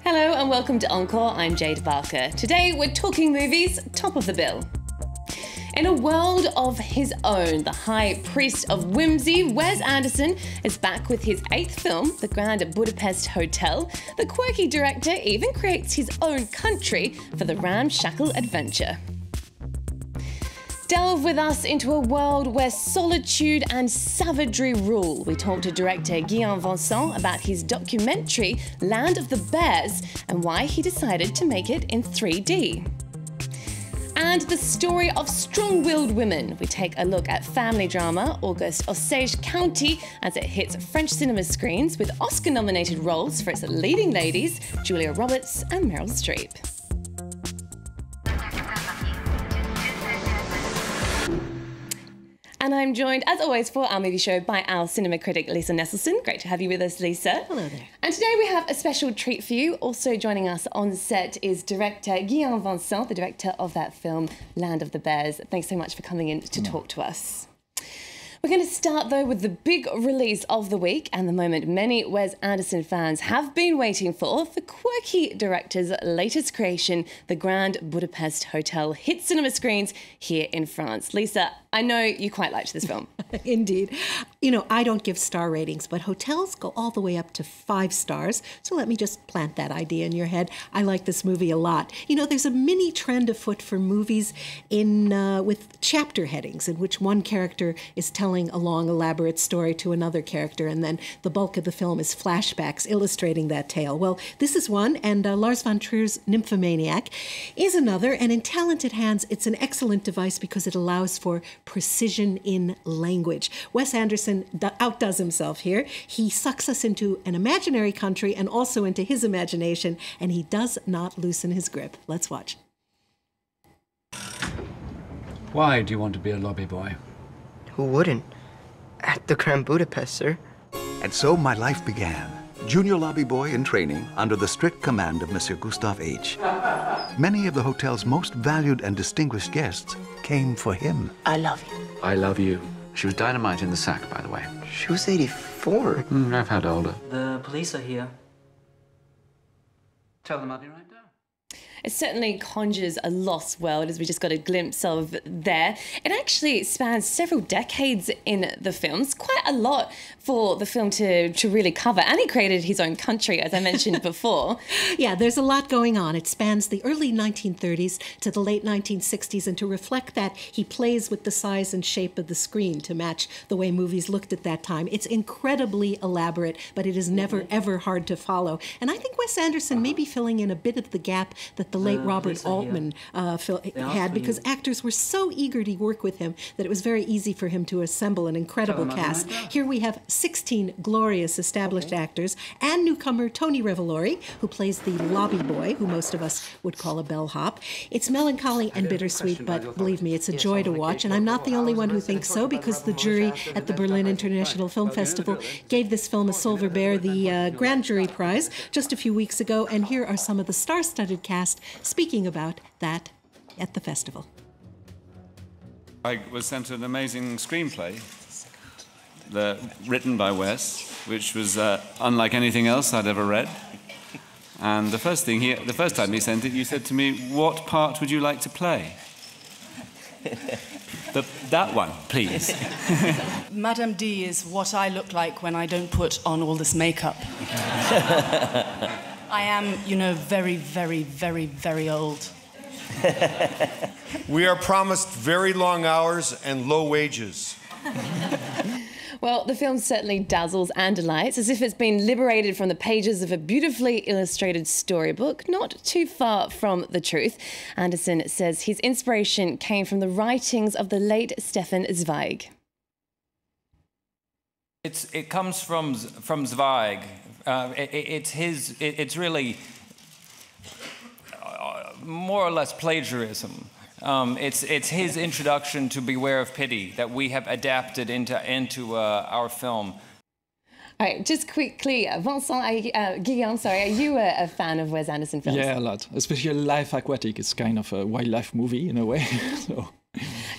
Hello and welcome to Encore, I'm Jade Barker. Today we're talking movies, top of the bill. In a world of his own, the high priest of whimsy, Wes Anderson is back with his 8th film, The Grand Budapest Hotel. The quirky director even creates his own country for the ramshackle adventure. Delve with us into a world where solitude and savagery rule. We talk to director Guillaume Vincent about his documentary Land of the Bears and why he decided to make it in 3D. And the story of strong-willed women. We take a look at family drama Osage County as it hits French cinema screens with Oscar-nominated roles for its leading ladies, Julia Roberts and Meryl Streep. And I'm joined, as always, for our movie show by our cinema critic, Lisa Nesselson. Great to have you with us, Lisa. Hello there. And today we have a special treat for you. Also joining us on set is director Guillaume Vincent, the director of that film, Land of the Bears. Thanks so much for coming in to talk to us. We're going to start, though, with the big release of the week and the moment many Wes Anderson fans have been waiting for. The quirky director's latest creation, The Grand Budapest Hotel, hit cinema screens here in France. Lisa, I know you quite liked this film. Indeed. You know, I don't give star ratings, but hotels go all the way up to 5 stars. So let me just plant that idea in your head. I like this movie a lot. You know, there's a mini trend afoot for movies with chapter headings in which one character is telling a long, elaborate story to another character, and then the bulk of the film is flashbacks illustrating that tale. Well, this is one, and Lars von Trier's Nymphomaniac is another, and in talented hands, it's an excellent device because it allows for precision in language. Wes Anderson outdoes himself here. He sucks us into an imaginary country and also into his imagination, and he does not loosen his grip. Let's watch. Why do you want to be a lobby boy? Who wouldn't? At the Grand Budapest, sir. And so my life began. Junior lobby boy in training under the strict command of Monsieur Gustave H. Many of the hotel's most valued and distinguished guests came for him. I love you. I love you. She was dynamite in the sack, by the way. She was 84. I've had older. The police are here. Tell them I'll be right down. It certainly conjures a lost world, as we just got a glimpse of there. It actually spans several decades in the film. It's quite a lot for the film to really cover. And he created his own country, as I mentioned before. Yeah, there's a lot going on. It spans the early 1930s to the late 1960s, and to reflect that, he plays with the size and shape of the screen to match the way movies looked at that time. It's incredibly elaborate, but it is never, ever hard to follow. And I think Wes Anderson may be filling in a bit of the gap that the late Robert Altman had, because actors were so eager to work with him that it was very easy for him to assemble an incredible cast. Here we have 16 glorious established actors and newcomer Tony Revolori, who plays the lobby boy, who most of us would call a bellhop. It's melancholy and bittersweet, but believe me, it's a joy to watch, and I'm not the only one who thinks so, because the jury at the Berlin International Film Festival gave this film a Silver Bear, the Grand Jury Prize, just a few weeks ago, and here are some of the star-studded cast speaking about that at the festival. I was sent an amazing screenplay written by Wes, which was unlike anything else I'd ever read. And the first time he sent it, you said to me, "What part would you like to play?" That one, please. Madame D is what I look like when I don't put on all this makeup. I am, you know, very, very, very, very old. We are promised very long hours and low wages. Well, the film certainly dazzles and delights, as if it's been liberated from the pages of a beautifully illustrated storybook, not too far from the truth. Anderson says his inspiration came from the writings of the late Stefan Zweig. It comes from Zweig. It's really more or less plagiarism. It's his introduction to Beware of Pity that we have adapted into our film. All right, just quickly, Vincent, Guillaume, sorry, are you a fan of Wes Anderson films? Yeah, a lot. Especially Life Aquatic. It's kind of a wildlife movie in a way. So.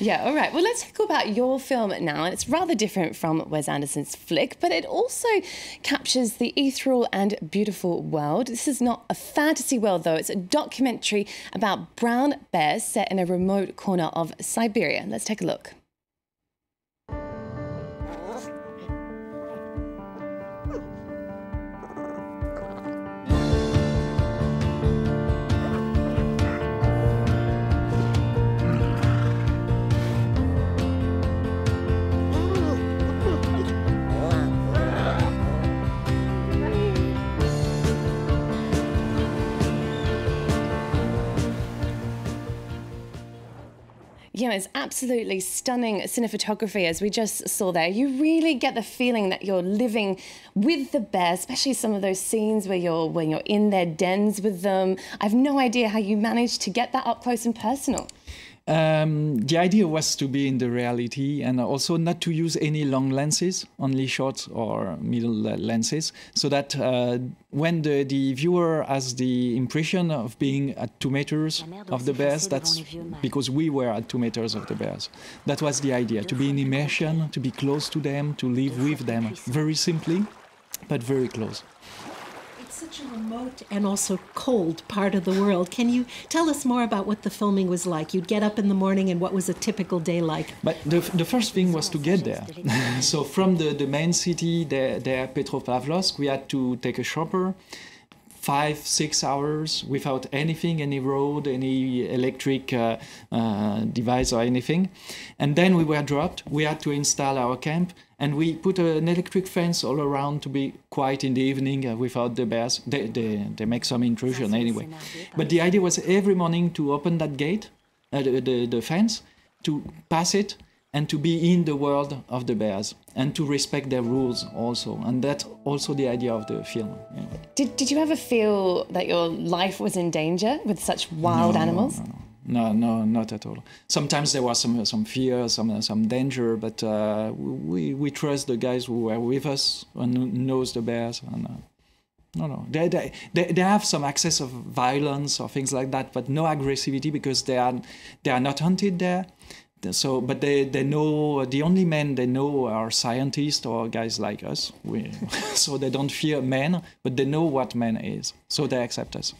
Yeah, all right. Well, let's talk about your film now. And it's rather different from Wes Anderson's flick, but it also captures the ethereal and beautiful world. This is not a fantasy world, though. It's a documentary about brown bears set in a remote corner of Siberia. Let's take a look. Yeah, it's absolutely stunning cinematography, as we just saw there. You really get the feeling that you're living with the bears, especially some of those scenes where you're in their dens with them. I've no idea how you managed to get that up close and personal. The idea was to be in the reality and also not to use any long lenses, only short or middle lenses, so that when the viewer has the impression of being at 2 meters of the bears, that's because we were at 2 meters of the bears. That was the idea, to be in immersion, to be close to them, to live with them, very simply, but very close. Such a remote and also cold part of the world. Can you tell us more about what the filming was like? You'd get up in the morning, and what was a typical day like? But the first thing was to get there. So from the main city, there Petropavlovsk, we had to take a chopper, 5-6 hours without anything, any road, any electric device or anything. And then we were dropped. We had to install our camp, and we put an electric fence all around to be quiet in the evening without the bears. They make some intrusion anyway. But the idea was every morning to open that gate, the fence, to pass it, and to be in the world of the bears, and to respect their rules also. And that's also the idea of the film. Yeah. Did you ever feel that your life was in danger with such wild animals? No, not at all. Sometimes there was some fear, some danger, but we trust the guys who were with us and knows the bears. And, no. They have some excess of violence or things like that, but no aggressivity because they are not hunted there. So, but they know, the only men they know are scientists or guys like us. So they don't fear men, but they know what man is. So they accept us.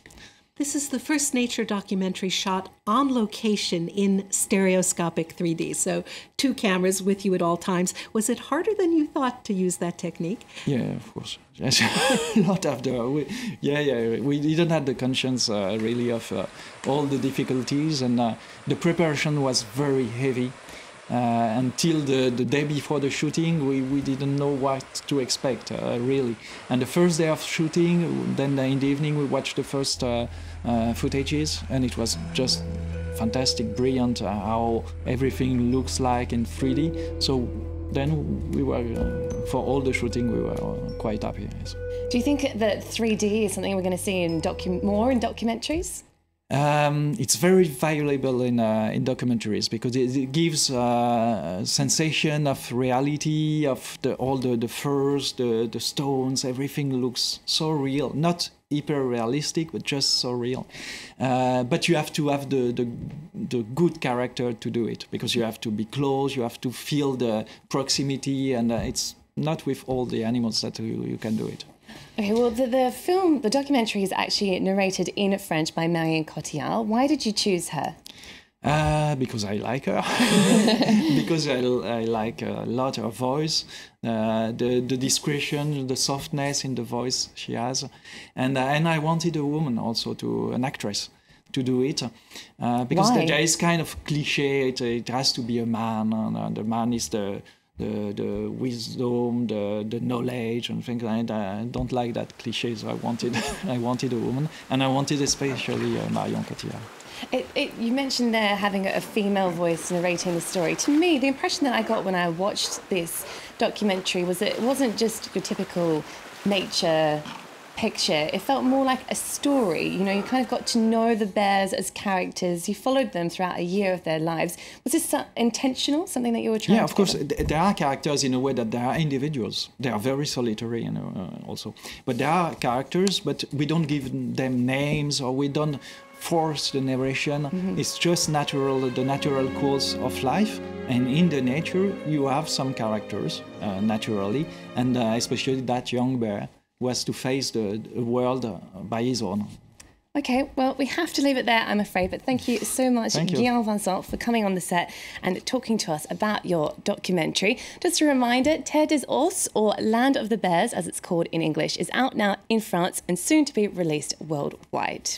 This is the first nature documentary shot on location in stereoscopic 3D. So 2 cameras with you at all times. Was it harder than you thought to use that technique? Yeah, of course. Yes. A lot after. We didn't have the conscience really of all the difficulties, and the preparation was very heavy. Until the day before the shooting, we didn't know what to expect, really. And the first day of shooting, then in the evening, we watched the first footages, and it was just fantastic, brilliant, how everything looks like in 3D. So then we were, for all the shooting, we were quite happy. Yes. Do you think that 3D is something we're going to see in more in documentaries? It's very valuable in documentaries because it gives a sensation of reality, of all the furs, the stones, everything looks so real. Not hyper realistic, but just so real. But you have to have the good character to do it, because you have to be close, you have to feel the proximity, and it's not with all the animals that you can do it. Okay, well, the documentary is actually narrated in French by Marion Cotillard. Why did you choose her? Because I like her. Because I like a lot her voice, the discretion, the softness in the voice she has, and I wanted a woman also, an actress, to do it, because there is kind of cliche. It has to be a man, and the man is the wisdom, the knowledge, and things like that. I don't like that cliche, so I wanted a woman, and I wanted especially Marion Cotillard. You mentioned there having a female voice narrating the story. To me, the impression that I got when I watched this documentary was that it wasn't just your typical nature picture. It felt more like a story. You know, you kind of got to know the bears as characters. You followed them throughout a year of their lives. Was this intentional, something that you were trying to do? Yeah, of course. There are characters in a way that they are individuals. They are very solitary, also. But there are characters, but we don't give them names, or we don't force the narration. It's just natural, the natural course of life. And in the nature, you have some characters, naturally, and especially that young bear who has to face the world by his own. Okay, well, we have to leave it there, I'm afraid, but thank you so much, Guillaume Vincent, for coming on the set and talking to us about your documentary. Just a reminder, Terre des Ours, or Land of the Bears, as it's called in English, is out now in France and soon to be released worldwide.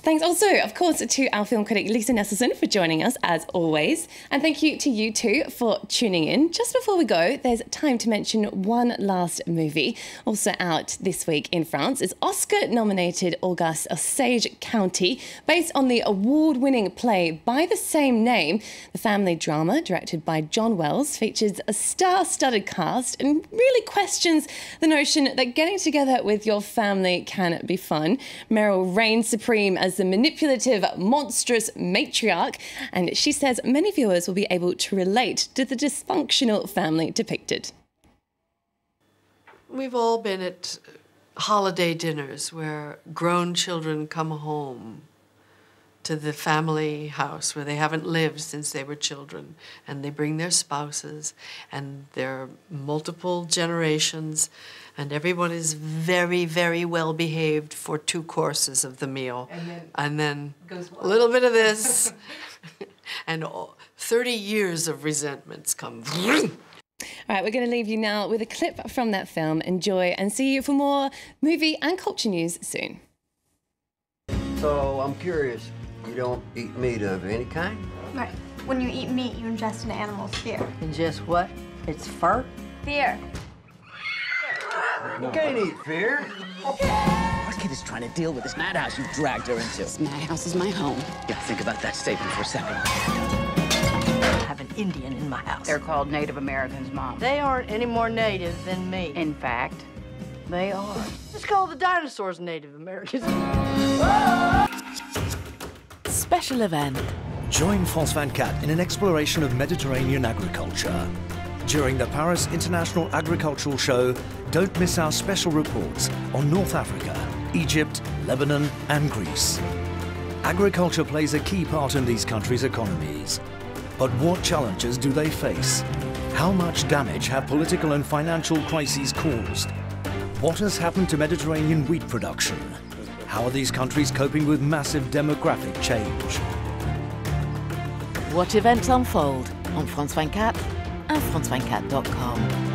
Thanks also, of course, to our film critic Lisa Nesselson for joining us, as always. And thank you to you two for tuning in. Just before we go, there's time to mention one last movie. Also out this week in France is Oscar-nominated Osage County, based on the award-winning play by the same name. The family drama, directed by John Wells, features a star-studded cast and really questions the notion that getting together with your family can be fun. Meryl reigns supreme as the manipulative, monstrous matriarch, and she says many viewers will be able to relate to the dysfunctional family depicted. We've all been at holiday dinners where grown children come home to the family house where they haven't lived since they were children, and they bring their spouses, and there are multiple generations, and everyone is very, very well behaved for 2 courses of the meal. And then a little bit of this, and 30 years of resentments come. All right, we're going to leave you now with a clip from that film. Enjoy, and see you for more movie and culture news soon. So, I'm curious, you don't eat meat of any kind? Right. When you eat meat, you ingest an animal's fear. Ingest what? Its fur? Fear. You can't eat fear. Our kid is trying to deal with this madhouse you've dragged her into. This madhouse is my home. Yeah, think about that statement for a second. I have an Indian in my house. They're called Native Americans, Mom. They aren't any more native than me. In fact, they are. Just call the dinosaurs Native Americans. Special event. Join France 24 in an exploration of Mediterranean agriculture. During the Paris International Agricultural Show, don't miss our special reports on North Africa, Egypt, Lebanon and Greece. Agriculture plays a key part in these countries' economies. But what challenges do they face? How much damage have political and financial crises caused? What has happened to Mediterranean wheat production? How are these countries coping with massive demographic change? Watch events unfold on France 24 and France24.com.